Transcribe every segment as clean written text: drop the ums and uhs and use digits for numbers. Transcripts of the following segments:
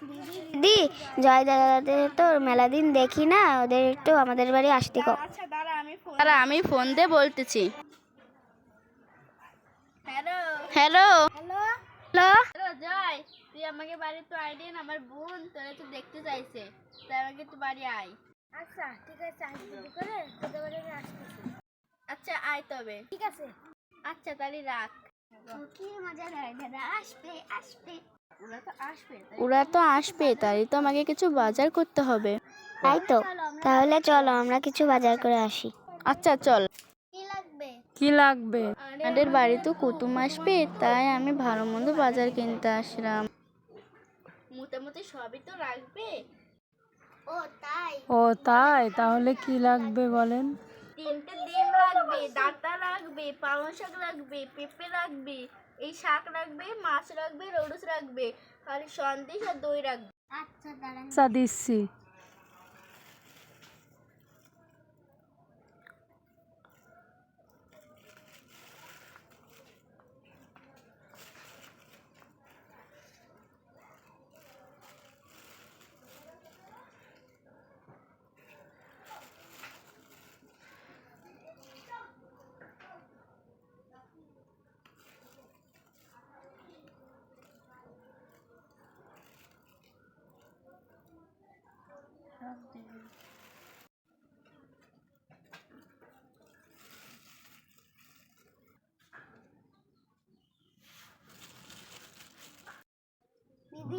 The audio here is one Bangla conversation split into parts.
দিদি, জয় দাদাদের তো মেলা দিন দেখি না, ওদের একটু আমাদের বাড়ি আসতে কো। আচ্ছা দাঁড়া, আমি ফোন দিয়ে বলতেছি। Hello hello hello hello. Hello Joy, তুই আমাকে বাড়ি তো আইডিন, আমার বোন তোরা তো দেখতে চাইছে, তাই আমাকে একটু বাড়ি আয়। আচ্ছা ঠিক আছে, আসবি করে তোদের বাড়ি আমি আসতেছি। আচ্ছা আয় তবে। ঠিক আছে। আচ্ছা তাহলে রাখ। কি মজা হয় দাদা, আসবে আসবে। ওরা তো আসবে, তাই তো আমাকে কিছু বাজার করতে হবে। তাই তো, তাহলে চলো আমরা কিছু বাজার করে আসি। আচ্ছা চল। কি লাগবে? কি লাগবে? আমাদের বাড়ি তো কুটুম আসবে, তাই আমি ভালো মন্দ বাজার কিনতে আসলাম। মোটামুটি সবই তো রাখবে। ও তাই? ও তাই, তাহলে কি লাগবে বলেন? 3টে ডিম লাগবে, ডাঁটা লাগবে, পালং শাক লাগবে, পেঁপে লাগবে, এই শাক লাগবে, মাছ লাগবে, রোডস রাখবে, আর সন্দেশ আর দই রাখবে। আচ্ছা দাঁড়ান। আচ্ছা দিচ্ছি।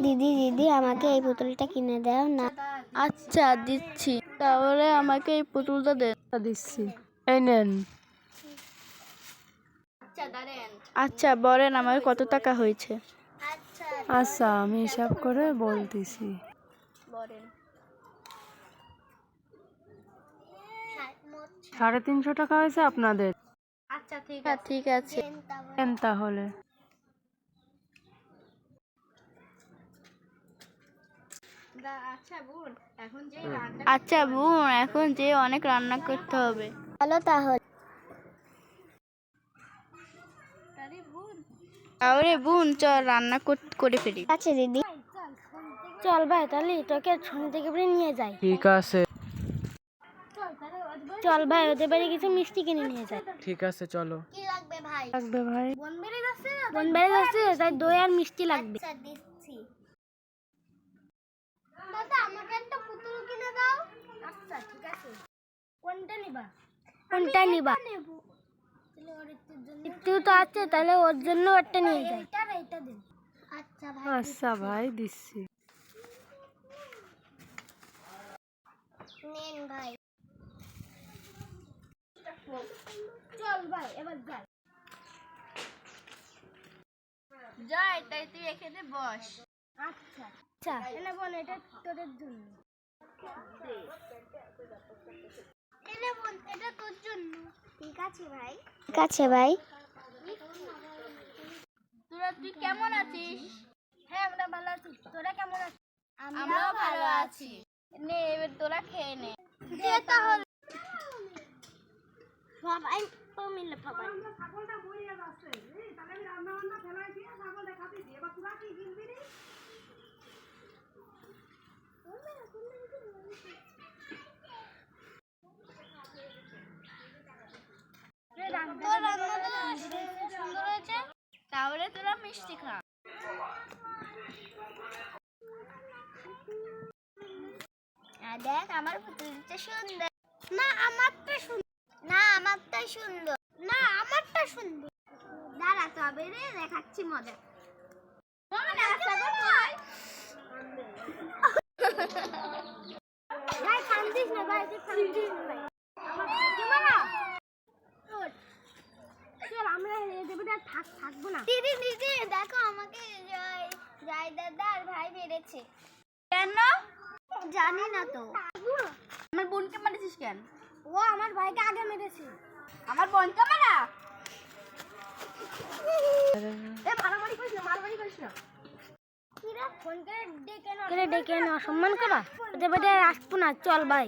দিদি দিদি, আমাকে এই পুতুলটা কিনে দাও না। আচ্ছা দিচ্ছি, তাহলে আমাকে এই পুতুলটা দে। আচ্ছা দিচ্ছি, এই নেন। আচ্ছা বলেন, আমার কত টাকা হয়েছে? আচ্ছা আমি হিসাব করে বলতেছি। বলেন। 350 টাকা হয়েছে আপনাদের। আচ্ছা ঠিক আছে। নেন তাহলে। আচ্ছা বোন, এখন যে অনেক রান্না করতে হবে। চলো তাহলে। তাহলে বোন চল রান্না করে ফেলি। আচ্ছা দিদি। চল ভাই, তাহলে তোকে ছন থেকে নিয়ে যাই। ঠিক আছে। চল ভাই, ওদের বাড়ি কিছু মিষ্টি কিনে নিয়ে যাই। ঠিক আছে চলো। কি লাগবে ভাই? লাগবে ভাই। বোন বেড়ে যাচ্ছে, তাই দই আর মিষ্টি লাগবে। আচ্ছা দিচ্ছি। দাদা আমাকে একটা পুতুল কিনে দাও। আচ্ছা ঠিক আছে। কোনটা নিবা? কোনটা নিবা? একটু তো আছে, তাহলে ওর জন্য একটা নিয়ে যাই। এইটা দিন। আচ্ছা ভাই। আচ্ছা ভাই দিচ্ছি। নেন ভাই। চল ভাই এবার যাই। জয়, তাই তুই এখানে বস। আচ্ছা আচ্ছা, এনে বোন এটা তোদের জন্য। এনে বোন এটা তোর জন্য। ঠিক আছে ভাই। ঠিক আছে ভাই। তুই কেমন আছিস? হ্যাঁ আমরা ভালো আছি, তোরা কেমন আছিস? আমরাও ভালো আছি। নে এবার তোরা খেয়ে নে। দে তাহলে। সবাই তো মিলে পাবাই। সুন্দর হয়েছে। তাহলে তোরা মিষ্টি খা। দেখ আমার পুতুলটা সুন্দর। না আমারটা সুন্দর। না আমারটা সুন্দর। না আমারটা সুন্দর। দাঁড়া তবে রে, দেখাচ্ছি মজা। ভাই কান্দিস না ভাই, তুই কান্দিস না ভাই। আমার ভাইকে মারা। চল আমরা দেবটা থাকবো না। দিদি দিদি দেখো, আমাকে জয় দাদা আর ভাই মেরেছে। কেন? জানি না তো। আমার বোনকে মারিস কেন? ও আমার ভাইকে আগে মেরেছে। আমার বোনকে মারা? মারামারি করিস না, মারামারি করিস না। কিরা ফোনকে ডেকে না, অসম্মান করা। ওদের বাড়ি আসবো না, চল ভাই।